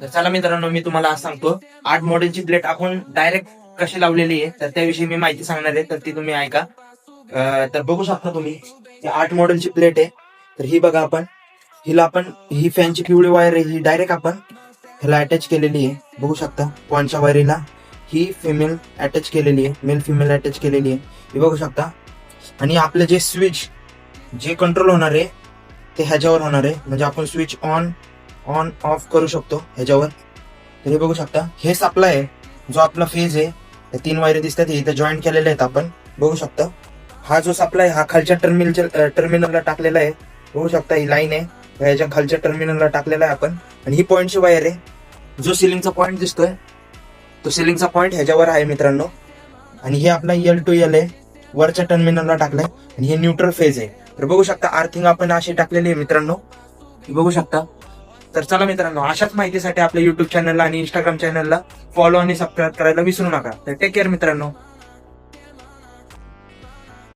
तर चला मित्रांनो, मी तुम्हाला आज सांगतो 8 मॉडेलची प्लेट आपण डायरेक्ट कशी लावलेली आहे, तर त्याविषयी मी माहिती सांगणार आहे, तर ती तुम्ही ऐका. तर बघू शकता तुम्ही, 8 मॉडेलची प्लेट आहे. तर ही बघा, आपण ही फॅनची पिवळी वायर आहे, ही डायरेक्ट आपण ह्याला अटॅच केलेली आहे. बघू शकता पॉईंटच्या वायरीला ही फिमेल अटॅच केलेली आहे, मेल फिमेल अटॅच केलेली आहे, हे बघू शकता. आणि आपले जे स्विच जे कंट्रोल होणार आहे ते ह्याच्यावर होणार आहे, म्हणजे आपण स्विच ऑन ऑफ करू शकतो ह्याच्यावर. तर हे बघू शकता, हे सप्लाय आहे, जो आपला फेज आहे. त्या 3 वायरी दिसतात, हे इथे जॉईंट केलेले आहेत आपण. बघू शकता हा जो सप्लाय हा खालच्या टर्मिनलला टाकलेला आहे. बघू शकता ही लाईन आहे, ह्याच्या खालच्या टर्मिनलला टाकलेला आहे आपण. आणि ही पॉईंटची वायर आहे, जो सिलिंगचा पॉईंट दिसतोय तो सिलिंगचा पॉईंट ह्याच्यावर आहे मित्रांनो. आणि हे आपला L2L आहे, वरच्या टर्मिनलला टाकलाय. आणि हे न्यूट्रल फेज आहे. तर बघू शकता आर्थिंग आपण अशी टाकलेली आहे मित्रांनो, हे बघू शकता. तर चला मित्रांनो, अशाच माहितीसाठी आपल्या युट्यूब चॅनलला आणि इंस्टाग्राम चॅनलला फॉलो आणि सबस्क्राईब करायला विसरू नका. तर टेक केअर मित्रांनो.